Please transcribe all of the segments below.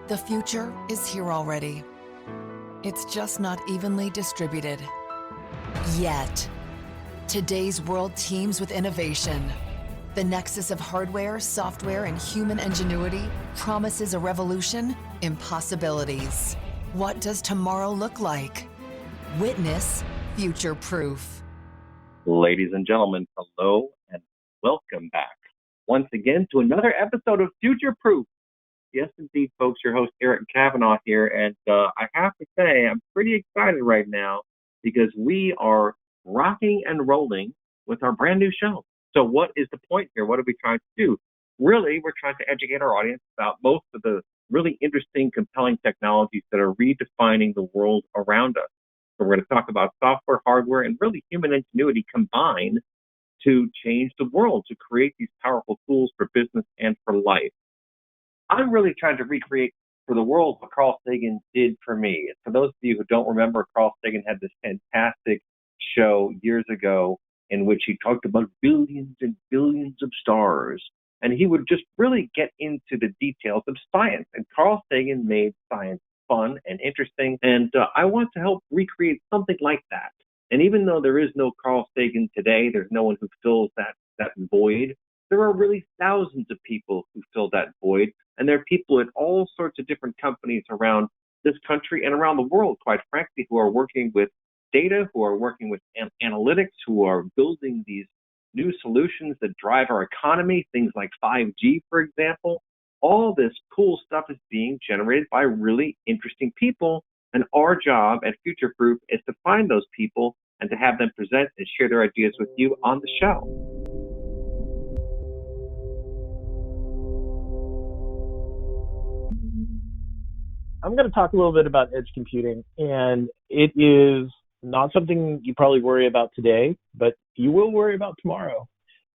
The future is here already. It's just not evenly distributed. Yet. Today's world teems with innovation. The nexus of hardware, software, and human ingenuity promises a revolution in possibilities. What does tomorrow look like? Witness Future Proof. Ladies and gentlemen, hello and welcome back once again to another episode of Future Proof. Yes, indeed, folks, your host, Eric Kavanaugh here, and I have to say I'm pretty excited right now because we are rocking and rolling with our brand new show. So what is the point here? What are we trying to do? Really, we're trying to educate our audience about most of the really interesting, compelling technologies that are redefining the world around us. So we're going to talk about software, hardware, and really human ingenuity combined to change the world, to create these powerful tools for business and for life. I'm really trying to recreate for the world what Carl Sagan did for me. And for those of you who don't remember, Carl Sagan had this fantastic show years ago in which he talked about billions and billions of stars. And he would just really get into the details of science. And Carl Sagan made science fun and interesting. And I want to help recreate something like that. And even though there is no Carl Sagan today, there's no one who fills that void. There are really thousands of people who fill that void. And there are people at all sorts of different companies around this country and around the world, quite frankly, who are working with data, who are working with analytics, who are building these new solutions that drive our economy, things like 5G, for example. All this cool stuff is being generated by really interesting people. And our job at Future Proof is to find those people and to have them present and share their ideas with you on the show. I'm going to talk a little bit about edge computing, and it is not something you probably worry about today, but you will worry about tomorrow.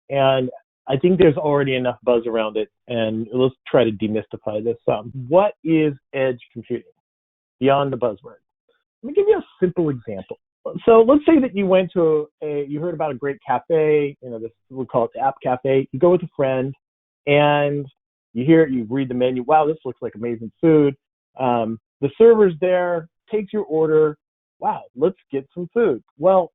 And I think there's already enough buzz around it, and let's try to demystify this some. What is edge computing beyond the buzzword? Let me give you a simple example. So let's say that you went to you heard about a great cafe, we'll call it the app cafe. You go with a friend, and you read the menu. Wow, this looks like amazing food. The server's there, takes your order. Wow, let's get some food. Well,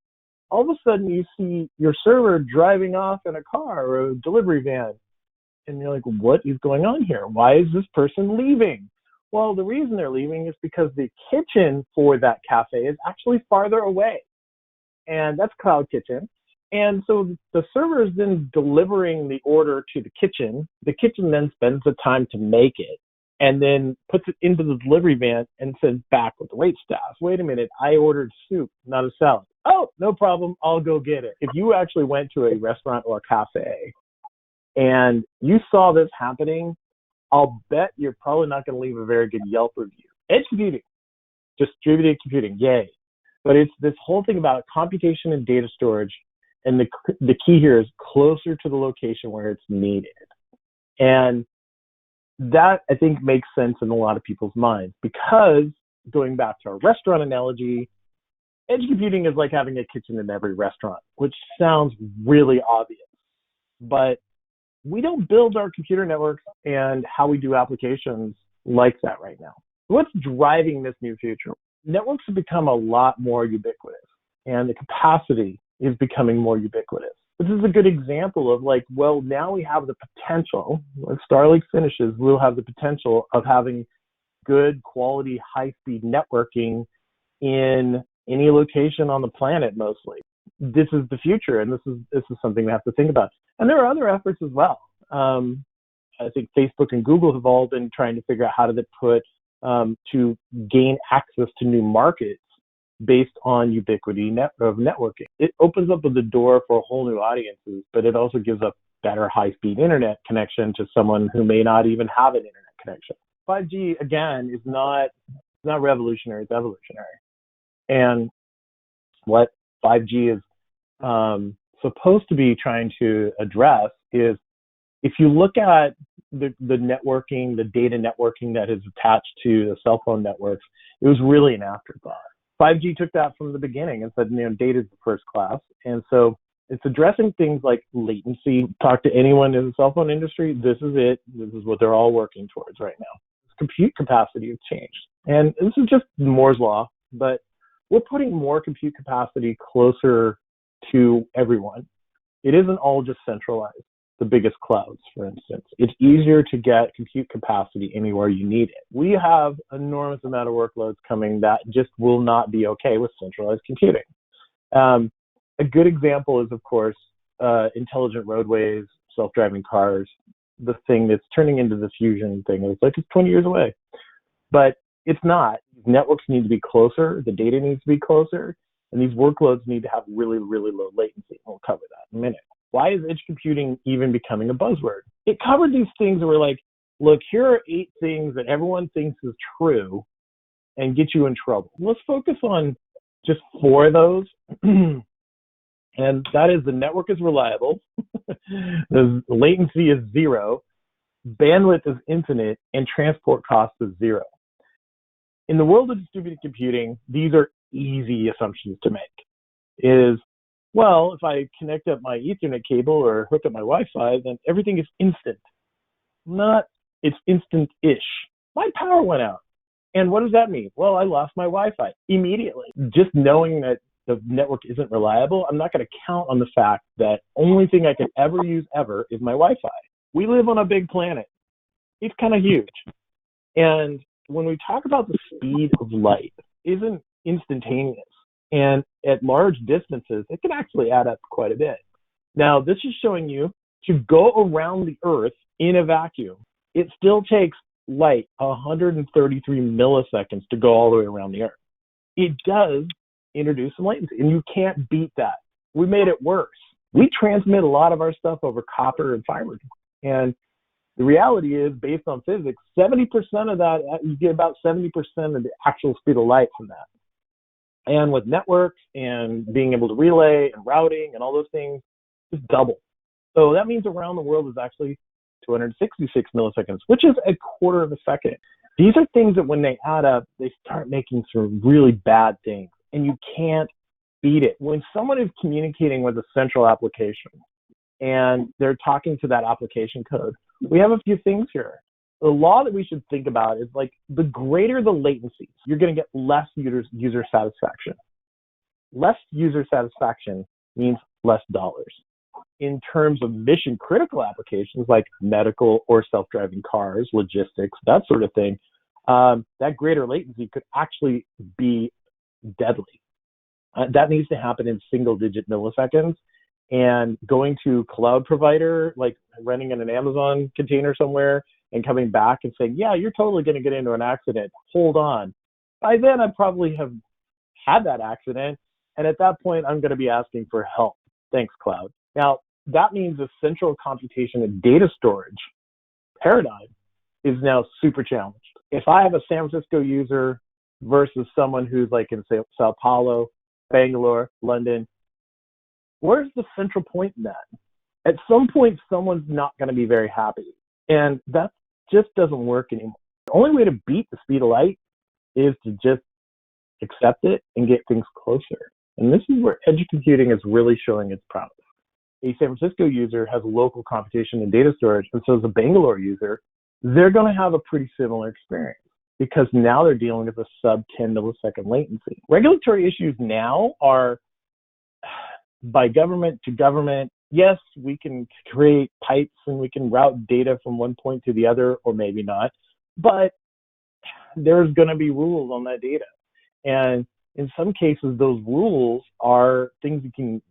all of a sudden you see your server driving off in a car or a delivery van. And you're like, what is going on here? Why is this person leaving? Well, the reason they're leaving is because the kitchen for that cafe is actually farther away. And that's Cloud Kitchen. And so the server is then delivering the order to the kitchen. The kitchen then spends the time to make it, and then puts it into the delivery van and sends back with the wait staff. Wait a minute, I ordered soup, not a salad. Oh, no problem, I'll go get it. If you actually went to a restaurant or a cafe and you saw this happening, I'll bet you're probably not going to leave a very good Yelp review. Edge computing, distributed computing, yay. But it's this whole thing about computation and data storage, and the key here is closer to the location where it's needed. And that, I think, makes sense in a lot of people's minds, because going back to our restaurant analogy, edge computing is like having a kitchen in every restaurant, which sounds really obvious. But we don't build our computer networks and how we do applications like that right now. What's driving this new future? Networks have become a lot more ubiquitous, and the capacity is becoming more ubiquitous. This is a good example of now we have the potential, when Starlink finishes, we'll have the potential of having good quality, high-speed networking in any location on the planet mostly. This is the future, and this is something we have to think about. And there are other efforts as well. I think Facebook and Google have all been trying to figure out how to to gain access to new markets based on ubiquity of networking. It opens up the door for whole new audiences, but it also gives a better high-speed internet connection to someone who may not even have an internet connection. 5G, again, is not revolutionary, it's evolutionary. And what 5G is supposed to be trying to address is, if you look at the networking, the data networking that is attached to the cell phone networks, it was really an afterthought. 5G took that from the beginning and said, data is the first class. And so it's addressing things like latency. Talk to anyone in the cell phone industry, this is it. This is what they're all working towards right now. compute capacity has changed. And this is just Moore's law, but we're putting more compute capacity closer to everyone. It isn't all just centralized, the biggest clouds, for instance. It's easier to get compute capacity anywhere you need it. We have enormous amount of workloads coming that just will not be okay with centralized computing. A good example is, of course, intelligent roadways, self-driving cars, the thing that's turning into the fusion thing. It's like it's 20 years away. But it's not. Networks need to be closer, the data needs to be closer, and these workloads need to have really, really low latency. We'll cover that in a minute. Why is edge computing even becoming a buzzword? It covered these things that were like, look, here are 8 things that everyone thinks is true and get you in trouble. Let's focus on just 4 of those. And that is the network is reliable, the latency is 0, bandwidth is infinite, and transport cost is 0. In the world of distributed computing, these are easy assumptions to make. Well, if I connect up my Ethernet cable or hook up my Wi-Fi, then everything is instant. It's instant-ish. My power went out. And what does that mean? Well, I lost my Wi-Fi immediately. Just knowing that the network isn't reliable, I'm not going to count on the fact that only thing I can ever use ever is my Wi-Fi. We live on a big planet. It's kind of huge. And when we talk about the speed of light, it isn't instantaneous. And at large distances, it can actually add up quite a bit. Now, this is showing you to go around the Earth in a vacuum, it still takes light 133 milliseconds to go all the way around the Earth. It does introduce some latency, and you can't beat that. We made it worse. We transmit a lot of our stuff over copper and fiber. And the reality is, based on physics, 70% of that, you get about 70% of the actual speed of light from that. And with networks and being able to relay and routing and all those things, it's double. So that means around the world is actually 266 milliseconds, which is a quarter of a second. These are things that when they add up, they start making some really bad things, and you can't beat it. When someone is communicating with a central application and they're talking to that application code, we have a few things here. The law that we should think about is like the greater the latency, you're going to get less user satisfaction. Less user satisfaction means less dollars. In terms of mission critical applications like medical or self-driving cars, logistics, that sort of thing, that greater latency could actually be deadly. That needs to happen in single-digit milliseconds. And going to cloud provider, like renting in an Amazon container somewhere and coming back and saying, yeah, you're totally going to get into an accident. Hold on. By then, I probably have had that accident. And at that point, I'm going to be asking for help. Thanks, cloud. Now, that means the central computation and data storage paradigm is now super challenged. If I have a San Francisco user versus someone who's like in Sao Paulo, Bangalore, London, where's the central point in that? At some point, someone's not going to be very happy. And that just doesn't work anymore. The only way to beat the speed of light is to just accept it and get things closer. And this is where edge computing is really showing its promise. A San Francisco user has local computation and data storage, and so as a Bangalore user, they're going to have a pretty similar experience because now they're dealing with a sub 10 millisecond latency. Regulatory issues now are by government to government. Yes, we can create pipes and we can route data from one point to the other, or maybe not, but there's going to be rules on that data. And in some cases, those rules are things that can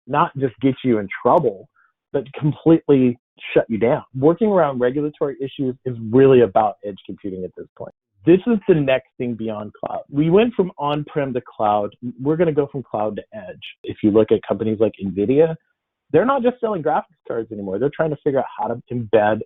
not just get you in trouble, but completely shut you down. Working around regulatory issues is really about edge computing at this point. This is the next thing beyond cloud. We went from on-prem to cloud. We're going to go from cloud to edge. If you look at companies like NVIDIA, they're not just selling graphics cards anymore. They're trying to figure out how to embed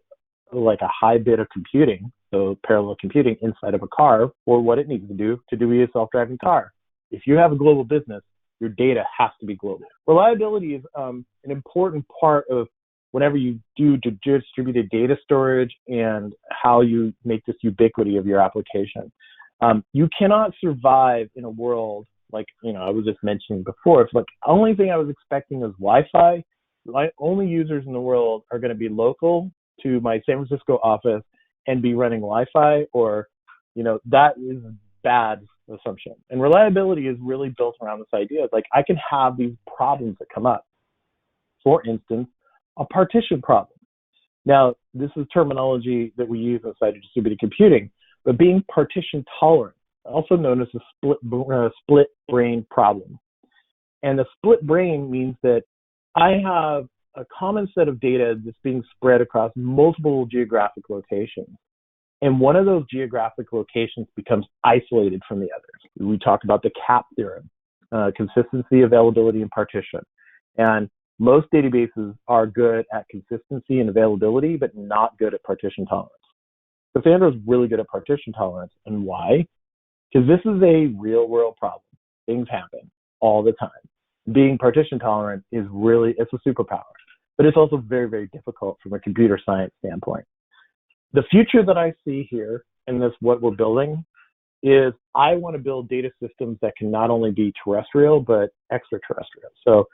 like a high bit of computing, so parallel computing inside of a car, or what it needs to do be a self-driving car. If you have a global business, your data has to be global. Reliability is an important part of whenever you do distributed data storage and how you make this ubiquity of your application. You cannot survive in a world like, I was just mentioning before. It's like the only thing I was expecting was Wi-Fi. My only users in the world are going to be local to my San Francisco office, and be running Wi-Fi, or, that is a bad assumption. And reliability is really built around this idea of like, I can have these problems that come up. For instance, a partition problem. Now, this is terminology that we use inside of distributed computing, but being partition tolerant, also known as a split brain problem. And the split brain means that I have a common set of data that's being spread across multiple geographic locations. And one of those geographic locations becomes isolated from the others. We talk about the CAP theorem, consistency, availability, and partition. And most databases are good at consistency and availability, but not good at partition tolerance. Cassandra is really good at partition tolerance. And why? Because this is a real world problem. Things happen all the time. Being partition tolerant is really, it's a superpower, but it's also very, very difficult from a computer science standpoint. The future that I see here, and that's what we're building, is I want to build data systems that can not only be terrestrial, but extraterrestrial. So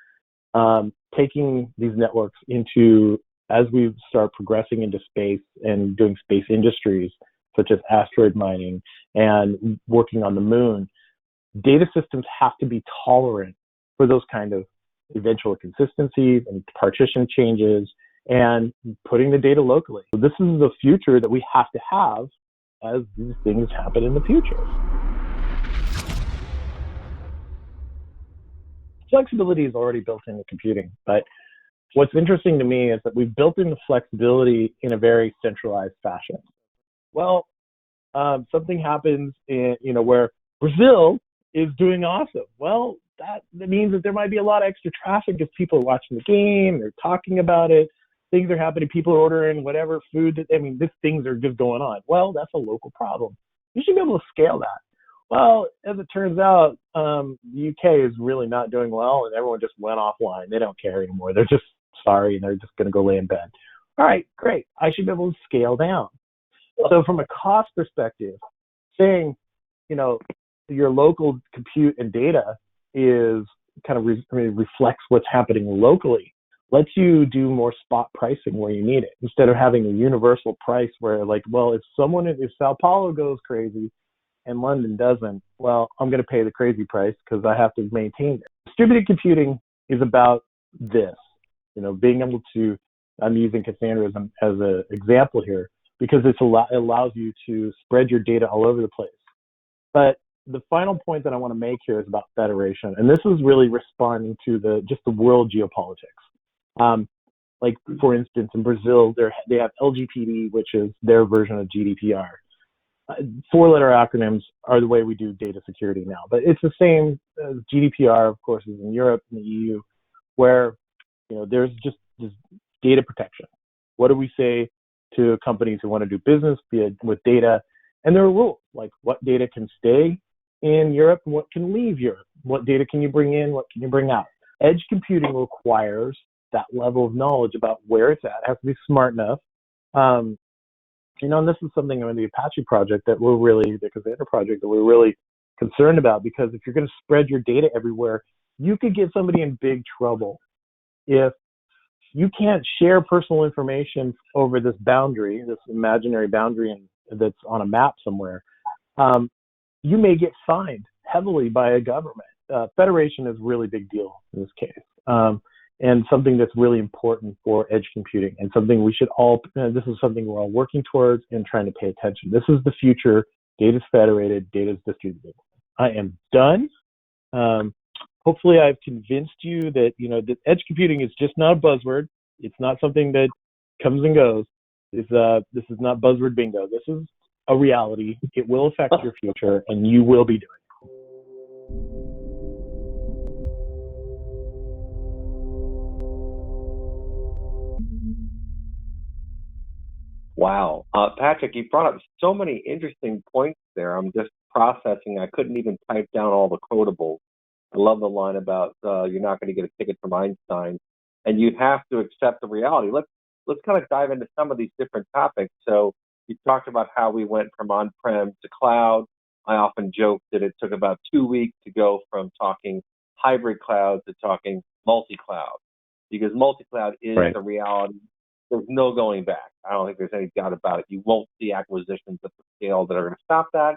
taking these networks into, as we start progressing into space and doing space industries, such as asteroid mining and working on the moon, data systems have to be tolerant for those kind of eventual consistencies and partition changes and putting the data locally. So this is the future that we have to have as these things happen in the future. Flexibility is already built into computing, but what's interesting to me is that we've built in the flexibility in a very centralized fashion. Well, something happens in, where Brazil is doing awesome. Well, that means that there might be a lot of extra traffic if people are watching the game, they're talking about it, things are happening, people are ordering whatever food, these things are just going on. Well, that's a local problem. You should be able to scale that. Well, as it turns out, the UK is really not doing well, and everyone just went offline. They don't care anymore. They're just sorry, and they're just going to go lay in bed. All right, great. I should be able to scale down. So from a cost perspective, saying, your local compute and data is kind of reflects what's happening locally, lets you do more spot pricing where you need it, instead of having a universal price where if Sao Paulo goes crazy and London doesn't, well, I'm going to pay the crazy price because I have to maintain it. Distributed computing is about this, being able to, I'm using Cassandra as an example here because it allows you to spread your data all over the place. But the final point that I want to make here is about federation. And this is really responding to the world geopolitics. Like, for instance, in Brazil, they have LGPD, which is their version of GDPR. Four-letter acronyms are the way we do data security now, but it's the same as GDPR, of course, is in Europe and the EU, where there's just this data protection. What do we say to companies who want to do business with data? And there are rules, like what data can stay in Europe and what can leave Europe. What data can you bring in? What can you bring out? Edge computing requires that level of knowledge about where it's at. It has to be smart enough. And this is something in the Apache project the Cassandra project that we're really concerned about, because if you're going to spread your data everywhere, you could get somebody in big trouble if you can't share personal information over this boundary, this imaginary boundary that's on a map somewhere. You may get fined heavily by a government. Federation is a really big deal in this case. And something that's really important for edge computing, and something we should all, this is something we're all working towards and trying to pay attention. This is the future. Data's federated, data's distributed. I am done. Hopefully I've convinced you that, that edge computing is just not a buzzword. It's not something that comes and goes. This is not buzzword bingo. This is a reality. It will affect your future, and you will be doing it. Wow. Patrick, you brought up so many interesting points there. I'm just processing. I couldn't even type down all the quotables. I love the line about you're not going to get a ticket from Einstein, and you have to accept the reality. Let's kind of dive into some of these different topics. So you talked about how we went from on-prem to cloud. I often joke that it took about 2 weeks to go from talking hybrid cloud to talking multi-cloud, because multi-cloud is right. the reality. there's no going back. I don't think there's any doubt about it. You won't see acquisitions at the scale that are going to stop that.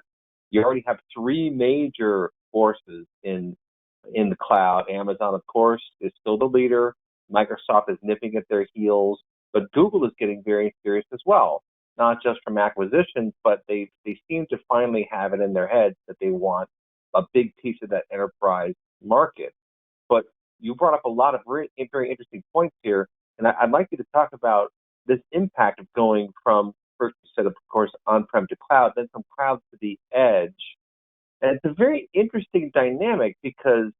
You already have three major forces in the cloud. Amazon, of course, is still the leader. Microsoft is nipping at their heels, but Google is getting very serious as well. Not just from acquisitions, but they seem to finally have it in their heads that they want a big piece of that enterprise market. But you brought up a lot of very interesting points here, and I'd like you to talk about this impact of going from, first you said, of course, on-prem to cloud, then from cloud to the edge. And it's a very interesting dynamic because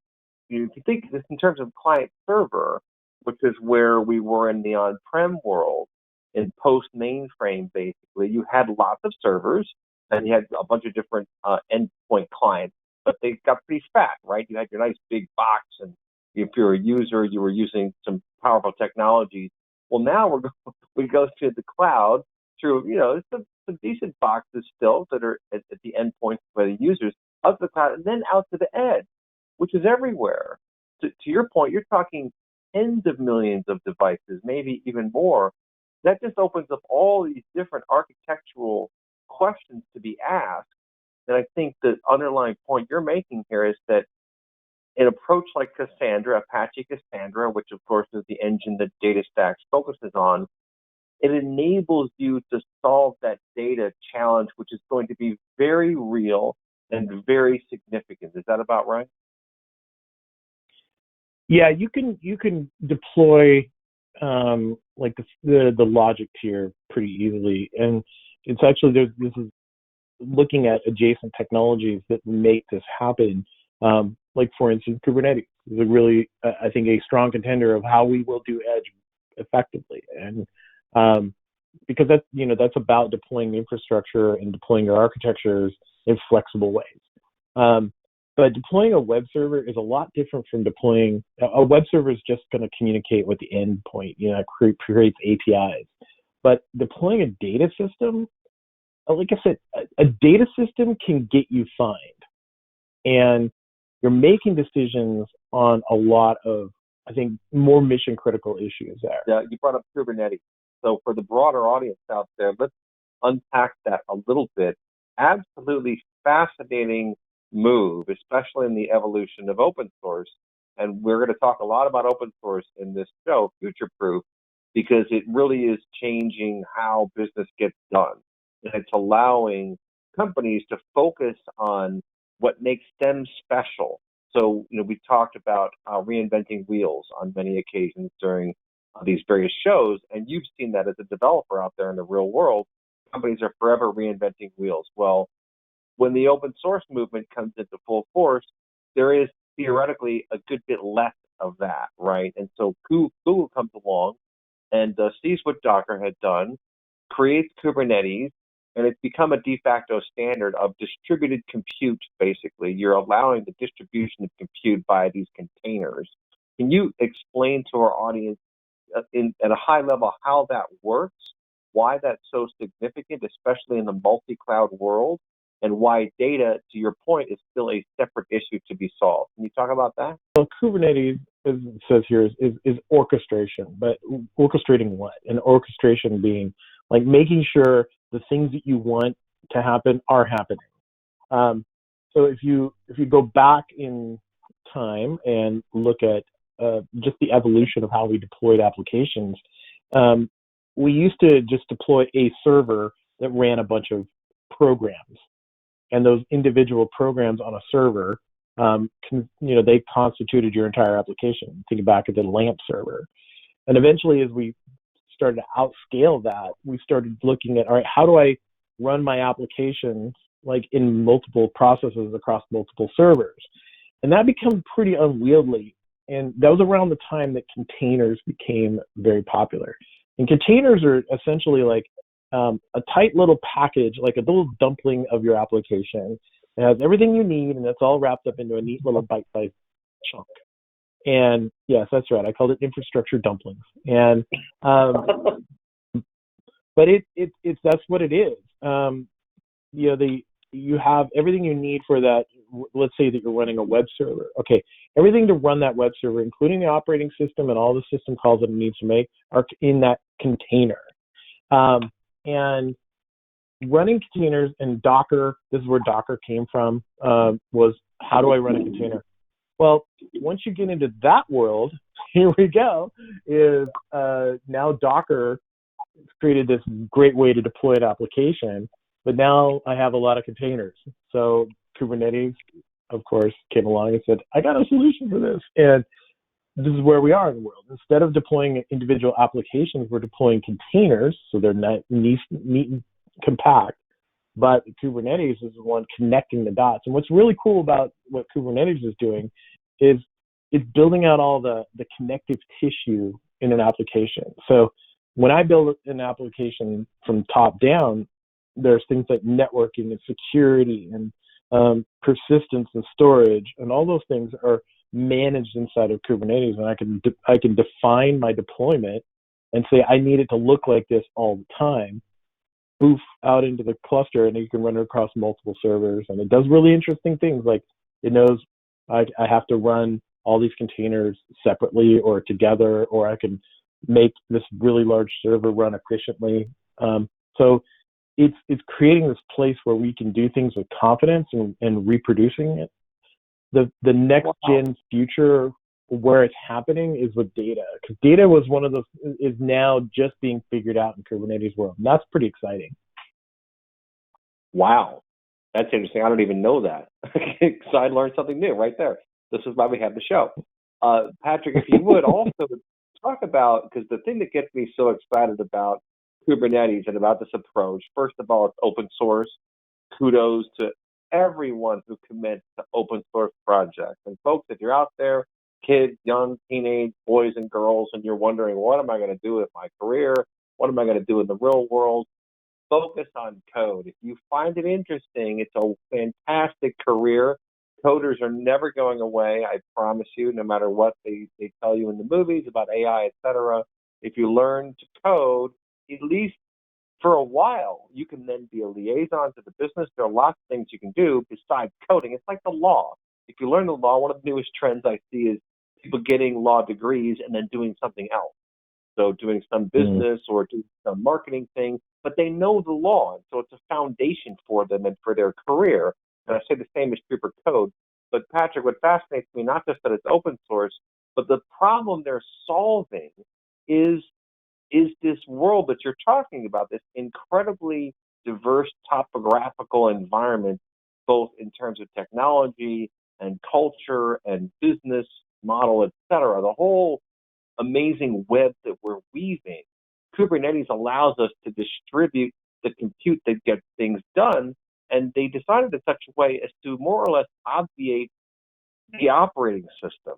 if you think of this in terms of client-server, which is where we were in the on-prem world, in post-mainframe, basically, you had lots of servers, and you had a bunch of different endpoint clients, but they got pretty fat, right? You had your nice big box, and if you're a user, you were using some powerful technologies. Well, now we go to the cloud through, some decent boxes still that are at the endpoints for the users, out to the cloud, and then out to the edge, which is everywhere. To your point, you're talking tens of millions of devices, maybe even more. That just opens up all these different architectural questions to be asked. And I think the underlying point you're making here is that an approach like Cassandra, Apache Cassandra, which of course is the engine that DataStax focuses on, it enables you to solve that data challenge, which is going to be very real and very significant. Is that about right? Yeah, you can deploy like the logic tier pretty easily, and it's actually this is looking at adjacent technologies that make this happen. Like for instance, Kubernetes is a really I think a strong contender of how we will do edge effectively, and because that's about deploying infrastructure and deploying your architectures in flexible ways. But deploying a web server is a lot different from deploying a web server is just going to communicate with the endpoint, creates APIs. But deploying a data system, like I said, a data system can get you fined, and you're making decisions on a lot of, I think, more mission critical issues there. Yeah, you brought up Kubernetes. So for the broader audience out there, let's unpack that a little bit. Absolutely fascinating move, especially in the evolution of open source. And we're going to talk a lot about open source in this show, Future Proof, because it really is changing how business gets done. And it's allowing companies to focus on what makes them special. So, we talked about reinventing wheels on many occasions during these various shows, and you've seen that as a developer out there in the real world. Companies are forever reinventing wheels. Well, when the open source movement comes into full force, there is theoretically a good bit less of that, right? And so Google comes along and sees what Docker had done, creates Kubernetes, and it's become a de facto standard of distributed compute, basically. You're allowing the distribution of compute by these containers. Can you explain to our audience at a high level how that works, why that's so significant, especially in the multi-cloud world, and why data, to your point, is still a separate issue to be solved? Can you talk about that? Well, Kubernetes, as it says here, is orchestration, but orchestrating what? And orchestration being like making sure the things that you want to happen are happening. So if you go back in time and look at just the evolution of how we deployed applications, we used to just deploy a server that ran a bunch of programs. And those individual programs on a server, they constituted your entire application. Think back at the LAMP server. And eventually, as we started to outscale that, we started looking at, all right, how do I run my applications like in multiple processes across multiple servers? And that became pretty unwieldy. And that was around the time that containers became very popular. And containers are essentially like a tight little package, like a little dumpling of your application. It has everything you need, and it's all wrapped up into a neat little bite-sized chunk. And yes, that's right. I called it infrastructure dumplings. And but it's that's what it is. you have everything you need for that. Let's say that you're running a web server. Okay, everything to run that web server, including the operating system and all the system calls that it needs to make, are in that container. And running containers and Docker, this is where Docker came from, was how do I run a container? Well, once you get into that world, here we go, is now Docker created this great way to deploy an application, but now I have a lot of containers. So Kubernetes, of course, came along and said, I got a solution for this. And this is where we are in the world. Instead of deploying individual applications, we're deploying containers, so they're neat and compact. But Kubernetes is the one connecting the dots. And what's really cool about what Kubernetes is doing is it's building out all the connective tissue in an application. So when I build an application from top down, there's things like networking and security and persistence and storage, and all those things are managed inside of Kubernetes. And I can define my deployment and say I need it to look like this all the time. Boof out into the cluster, and you can run it across multiple servers. And it does really interesting things, like it knows I have to run all these containers separately or together, or I can make this really large server run efficiently. So it's creating this place where we can do things with confidence and reproducing it. The next gen future where it's happening is with data, because data was one of those is now just being figured out in Kubernetes world. And that's pretty exciting. Wow, that's interesting. I don't even know that. So I learned something new right there. This is why we have the show. Patrick, if you would also talk about, because the thing that gets me so excited about Kubernetes and about this approach, first of all, it's open source. Kudos to everyone who commits to open source projects. And folks, if you're out there, kids, young, teenage, boys and girls, and you're wondering, what am I going to do with my career? What am I going to do in the real world? Focus on code. If you find it interesting, it's a fantastic career. Coders are never going away, I promise you, no matter what they tell you in the movies about AI, etc. If you learn to code, at least for a while, you can then be a liaison to the business. There are lots of things you can do besides coding. It's like the law. If you learn the law, one of the newest trends I see is people getting law degrees and then doing something else. So doing some business or doing some marketing thing, but they know the law. And so it's a foundation for them and for their career. And I say the same is true for code. But Patrick, what fascinates me, not just that it's open source, but the problem they're solving is this world that you're talking about, this incredibly diverse topographical environment, both in terms of technology and culture and business model, et cetera. The whole amazing web that we're weaving. Kubernetes allows us to distribute the compute that gets things done, and they decided in such a way as to more or less obviate the operating system.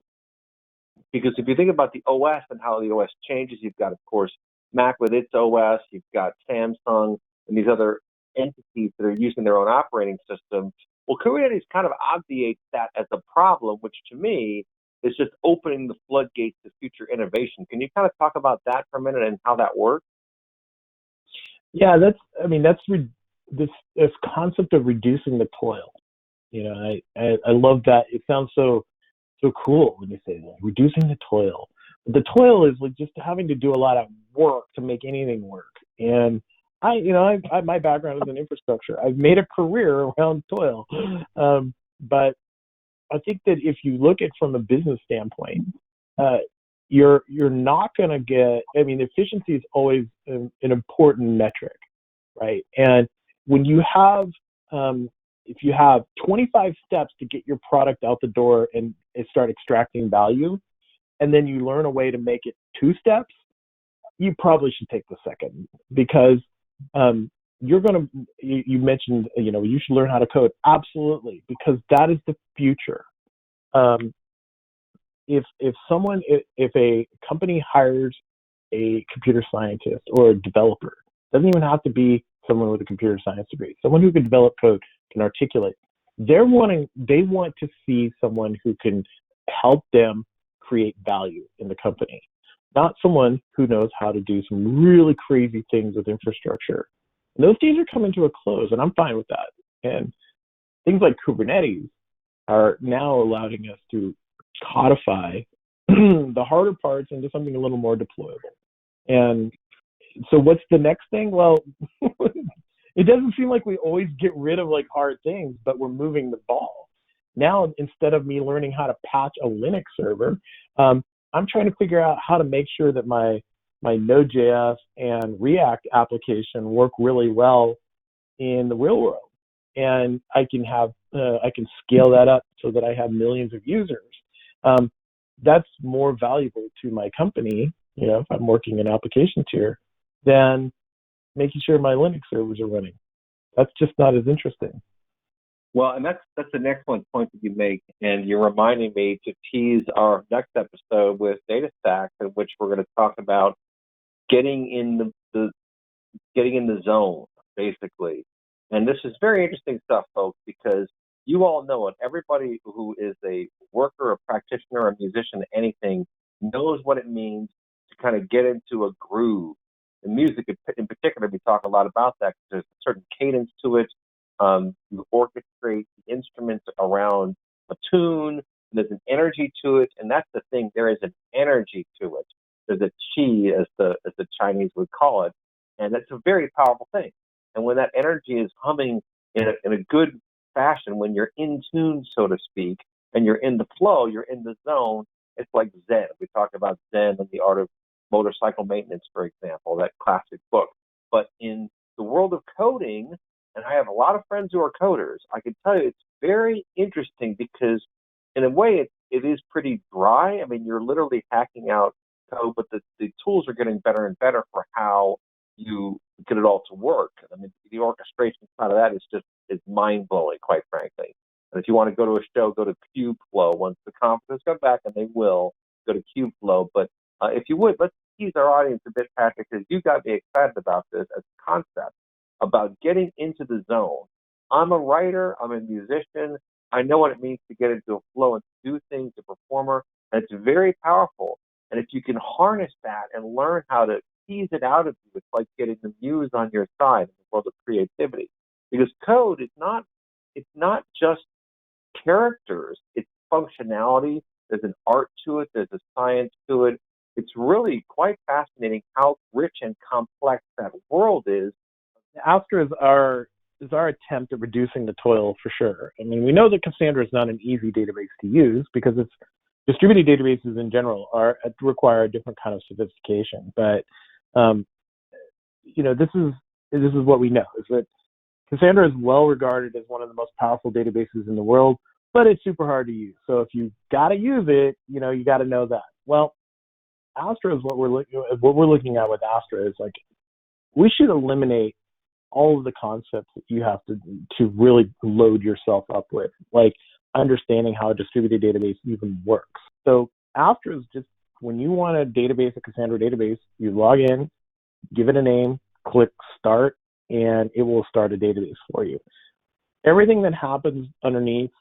Because if you think about the OS and how the OS changes, you've got, of course, Mac with its OS, you've got Samsung and these other entities that are using their own operating system. Well, Kubernetes kind of obviates that as a problem, which to me is just opening the floodgates to future innovation. Can you kind of talk about that for a minute and how that works? Yeah, this concept of reducing the toil. You know, I love that. It sounds so cool when you say that, reducing the toil. But the toil is like just having to do a lot of work to make anything work. And I my background is in infrastructure. I've made a career around toil, but I think that if you look at it from a business standpoint, you're not going to get. I mean, efficiency is always an important metric, right? And when you have, if you have 25 steps to get your product out the door and start extracting value, and then you learn a way to make it 2 steps, you probably should take the second, because you're going to, you mentioned, you should learn how to code. Absolutely, because that is the future. If a company hires a computer scientist or a developer, doesn't even have to be someone with a computer science degree, someone who can develop code, can articulate. They want to see someone who can help them create value in the company, not someone who knows how to do some really crazy things with infrastructure. And those days are coming to a close, and I'm fine with that. And things like Kubernetes are now allowing us to codify the harder parts into something a little more deployable. And so what's the next thing? Well, it doesn't seem like we always get rid of like hard things, but we're moving the ball. Now, instead of me learning how to patch a Linux server, I'm trying to figure out how to make sure that my Node.js and React application work really well in the real world. And I can scale that up so that I have millions of users. That's more valuable to my company, if I'm working in application tier, than making sure my Linux servers are running. That's just not as interesting. Well, and that's an excellent point that you make, and you're reminding me to tease our next episode with DataStax, in which we're going to talk about getting in the zone, basically. And this is very interesting stuff, folks, because you all know it. Everybody who is a worker, a practitioner, a musician, anything, knows what it means to kind of get into a groove. In music, in particular, we talk a lot about that because there's a certain cadence to it. You orchestrate the instruments around a tune. There's an energy to it, and that's the thing. There is an energy to it. There's a chi, as the Chinese would call it, and that's a very powerful thing. And when that energy is humming in a good fashion, when you're in tune, so to speak, and you're in the flow, you're in the zone, it's like Zen. We talk about Zen and the art of motorcycle maintenance, for example, that classic book. But in the world of coding, and I have a lot of friends who are coders, I can tell you it's very interesting because in a way it is pretty dry. I mean, you're literally hacking out code, but the tools are getting better and better for how you get it all to work. I mean, the orchestration side of that is mind-blowing, quite frankly. And if you want to go to a show, go to Kubeflow. Once the conferences come back, and they will, go to Kubeflow. But if you would, let's tease our audience a bit, Patrick, because you got me excited about this as a concept, about getting into the zone. I'm a writer. I'm a musician. I know what it means to get into a flow and do things, a performer, and it's very powerful. And if you can harness that and learn how to tease it out of you, it's like getting the muse on your side in the world of creativity. Because code is not just characters, it's functionality. There's an art to it, there's a science to it. It's really quite fascinating how rich and complex that world is. Astra is our attempt at reducing the toil, for sure. I mean, we know that Cassandra is not an easy database to use because it's distributed databases in general require a different kind of sophistication. But this is what we know, is that Cassandra is well regarded as one of the most powerful databases in the world, but it's super hard to use. So if you got to use it, you got to know that. Well, Astra is what we're looking at with Astra is like, we should eliminate all of the concepts that you have to really load yourself up with, like understanding how a distributed database even works. So Astra is just, when you want a database, a Cassandra database, you log in, give it a name, click start, and it will start a database for you. Everything that happens underneath,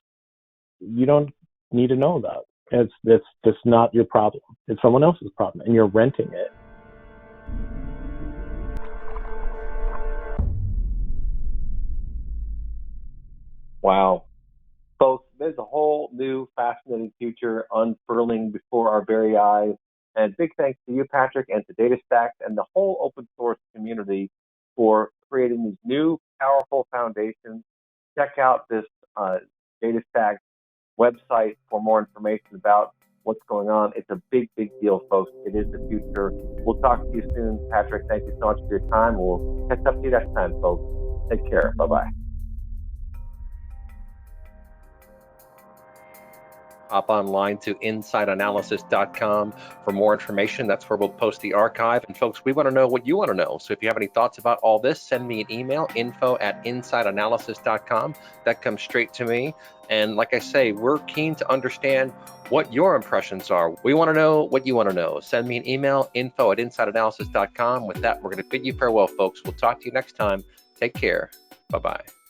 you don't need to know about. That's not your problem. It's someone else's problem, and you're renting it. Wow. Folks, there's a whole new fascinating future unfurling before our very eyes. And big thanks to you, Patrick, and to DataStax and the whole open source community for creating these new powerful foundations. Check out this DataStax website for more information about what's going on. It's a big, big deal, folks. It is the future. We'll talk to you soon, Patrick. Thank you so much for your time. We'll catch up to you next time, folks. Take care. Bye-bye. Hop online to insideanalysis.com for more information. That's where we'll post the archive. And folks, we want to know what you want to know. So if you have any thoughts about all this, send me an email, info@insideanalysis.com. That comes straight to me. And like I say, we're keen to understand what your impressions are. We want to know what you want to know. Send me an email, info@insideanalysis.com. With that, we're going to bid you farewell, folks. We'll talk to you next time. Take care. Bye-bye.